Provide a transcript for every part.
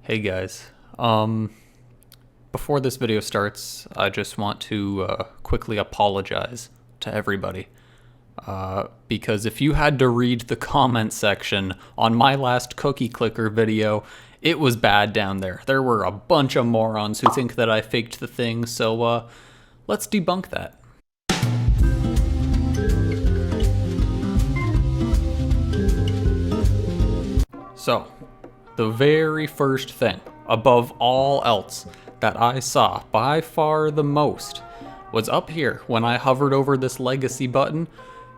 Hey guys, before this video starts, I just want to quickly apologize to everybody. Because if you had to read the comment section on my last cookie clicker video, it was bad down there. There were a bunch of morons who think that I faked the thing, so let's debunk that. So, the very first thing, above all else, that I saw by far the most was up here when I hovered over this legacy button.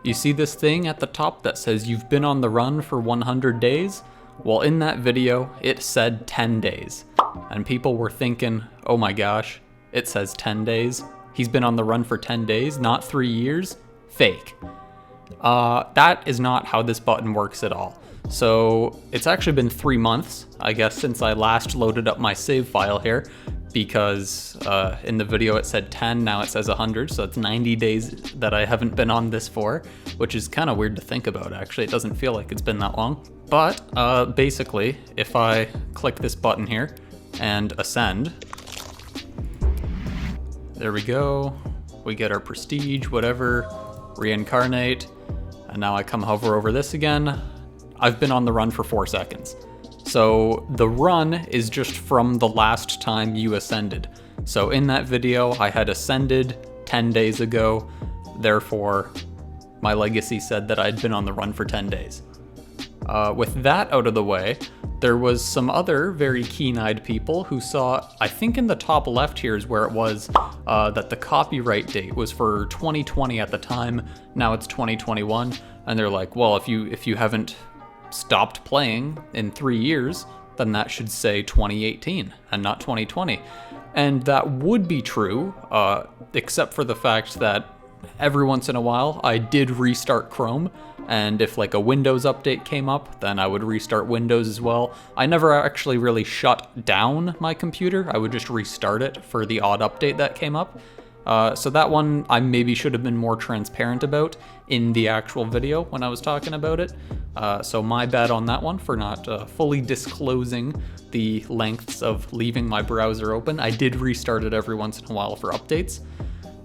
You see this thing at the top that says you've been on the run for 100 days? Well, in that video, it said 10 days. And people were thinking, oh my gosh, it says 10 days. He's been on the run for 10 days, not 3 years? Fake. That is not how this button works at all. So it's actually been 3 months, I guess, since I last loaded up my save file here, because in the video it said 10, now it says 100, so it's 90 days that I haven't been on this for, which is kind of weird to think about, actually. It doesn't feel like it's been that long. But basically, if I click this button here and ascend, there we go. We get our prestige, whatever, reincarnate, and now I come hover over this again. I've been on the run for 4 seconds. So the run is just from the last time you ascended. So in that video, I had ascended 10 days ago. Therefore, my legacy said that I'd been on the run for 10 days. With that out of the way, there was some other very keen-eyed people who saw, I think in the top left here is where it was, that the copyright date was for 2020 at the time. Now it's 2021. And they're like, well, if you haven't stopped playing in 3 years, then that should say 2018 and not 2020. And that would be true, except for the fact that every once in a while I did restart Chrome, and if like a Windows update came up, then I would restart Windows as well. I never actually really shut down my computer. I would just restart it for the odd update that came up. So that one I maybe should have been more transparent about in the actual video when I was talking about it. So my bad on that one for not fully disclosing the lengths of leaving my browser open. I did restart it every once in a while for updates.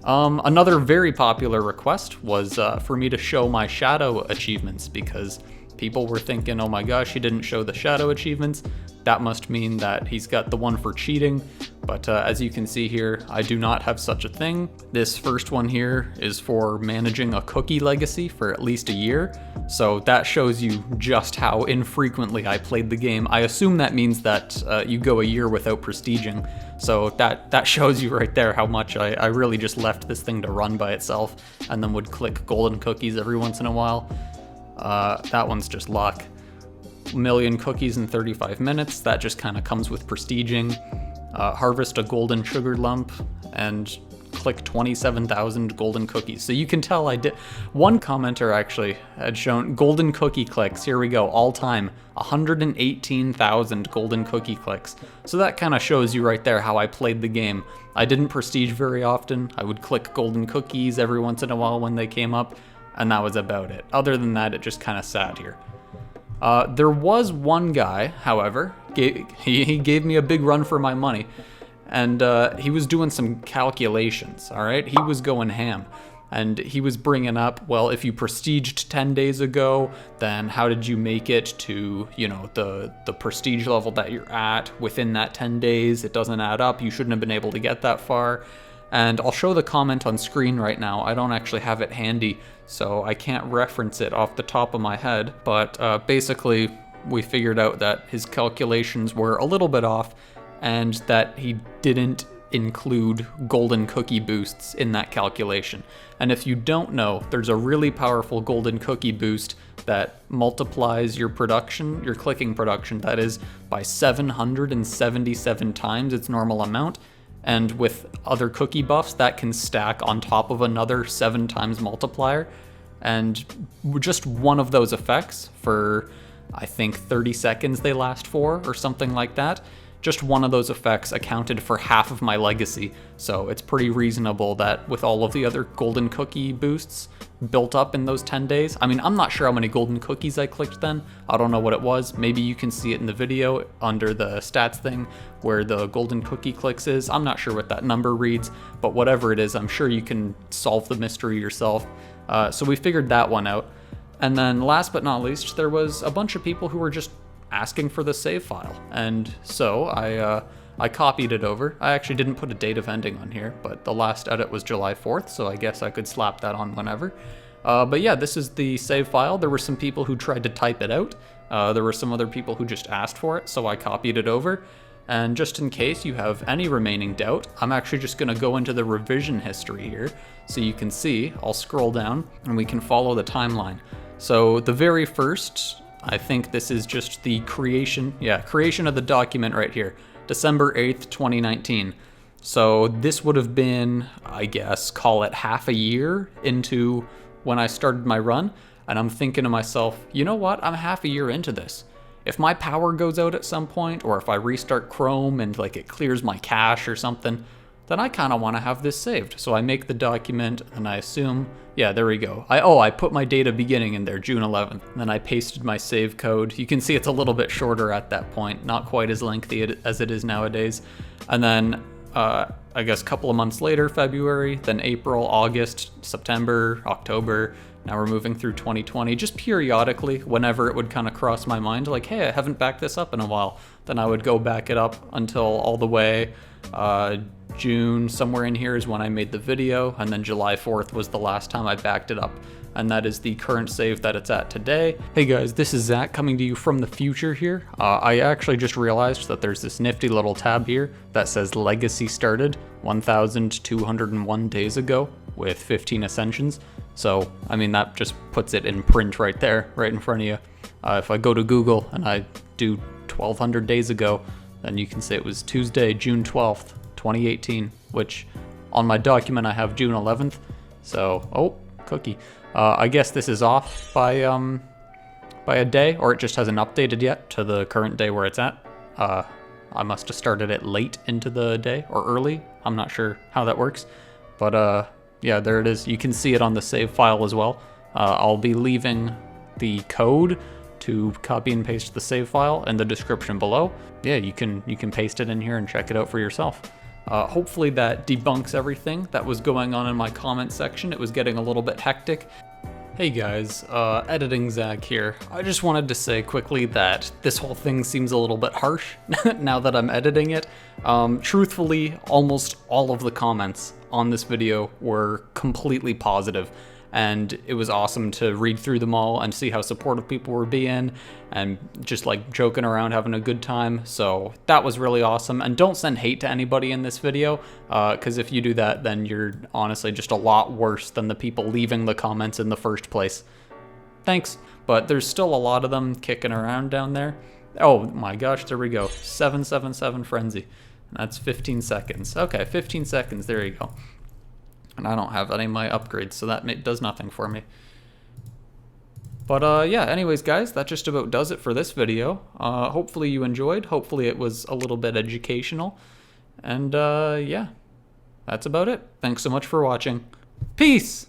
Another very popular request was for me to show my shadow achievements, because people were thinking, oh my gosh, he didn't show the shadow achievements. That must mean that he's got the one for cheating. But as you can see here, I do not have such a thing. This first one here is for managing a cookie legacy for at least a year. So that shows you just how infrequently I played the game. I assume that means that you go a year without prestiging. So that shows you right there how much I really just left this thing to run by itself and then would click golden cookies every once in a while. That one's just luck. Million cookies in 35 minutes. That just kind of comes with prestiging. Harvest a golden sugar lump and click 27,000 golden cookies. So you can tell I did. One commenter actually had shown golden cookie clicks. Here we go, all time, 118,000 golden cookie clicks. So that kind of shows you right there how I played the game. I didn't prestige very often. I would click golden cookies every once in a while when they came up, and that was about it. Other than that, it just kind of sat here. There was one guy, however, he gave me a big run for my money, and he was doing some calculations, all right? He was going ham, and he was bringing up, well, if you prestiged 10 days ago, then how did you make it to, you know, the prestige level that you're at within that 10 days? It doesn't add up. You shouldn't have been able to get that far. And I'll show the comment on screen right now. I don't actually have it handy, so I can't reference it off the top of my head. But basically, we figured out that his calculations were a little bit off, and that he didn't include golden cookie boosts in that calculation. And if you don't know, there's a really powerful golden cookie boost that multiplies your production, your clicking production, that is, by 777 times its normal amount. And with other cookie buffs, that can stack on top of another 7 times multiplier. And just one of those effects for, I think, 30 seconds they last for, or something like that, just one of those effects accounted for half of my legacy, so it's pretty reasonable that with all of the other golden cookie boosts built up in those 10 days, I mean, I'm not sure how many golden cookies I clicked then, I don't know what it was, maybe you can see it in the video under the stats thing where the golden cookie clicks is, I'm not sure what that number reads, but whatever it is, I'm sure you can solve the mystery yourself. So we figured that one out. And then last but not least, there was a bunch of people who were just asking for the save file, and so I copied it over. I actually didn't put a date of ending on here, but the last edit was July 4th, so I guess I could slap that on whenever. But yeah, this is the save file. There were some people who tried to type it out. There were some other people who just asked for it, so I copied it over. And just in case you have any remaining doubt, I'm actually just gonna go into the revision history here, so you can see. I'll scroll down and we can follow the timeline. So the very first, I think this is just the creation of the document right here, December 8th, 2019. So this would have been, I guess, call it half a year into when I started my run, and I'm thinking to myself, you know what, I'm half a year into this. If my power goes out at some point, or if I restart Chrome and like it clears my cache or something, then I kind of want to have this saved. So I make the document and I assume, yeah, there we go. I put my data beginning in there, June 11th. Then I pasted my save code. You can see it's a little bit shorter at that point, not quite as lengthy as it is nowadays. And then I guess a couple of months later, February, then April, August, September, October. Now we're moving through 2020, just periodically, whenever it would kind of cross my mind, like, hey, I haven't backed this up in a while. Then I would go back it up until all the way June, somewhere in here is when I made the video, and then July 4th was the last time I backed it up. And that is the current save that it's at today. Hey guys, this is Zach coming to you from the future here. I actually just realized that there's this nifty little tab here that says Legacy started 1,201 days ago with 15 ascensions. So, I mean, that just puts it in print right there, right in front of you. If I go to Google and I do 1,200 days ago, then you can say it was Tuesday, June 12th, 2018, which on my document I have June 11th. So, oh, cookie. I guess this is off by a day, or it just hasn't updated yet to the current day where it's at. I must have started it late into the day, or early. I'm not sure how that works. But yeah, there it is. You can see it on the save file as well. I'll be leaving the code to copy and paste the save file in the description below. Yeah, you can paste it in here and check it out for yourself. Hopefully that debunks everything that was going on in my comment section. It was getting a little bit hectic. Hey guys, Editing Zach here. I just wanted to say quickly that this whole thing seems a little bit harsh now that I'm editing it. Truthfully, almost all of the comments on this video were completely positive, and it was awesome to read through them all and see how supportive people were being and just like joking around, having a good time. So that was really awesome. And don't send hate to anybody in this video, because if you do that, then you're honestly just a lot worse than the people leaving the comments in the first place. Thanks. But there's still a lot of them kicking around down there. Oh my gosh, there we go. 777 Frenzy. That's 15 seconds. Okay, 15 seconds, there you go. And I don't have any of my upgrades, so that does nothing for me. But yeah, anyways guys, that just about does it for this video. Hopefully you enjoyed. Hopefully it was a little bit educational. And yeah, that's about it. Thanks so much for watching. Peace!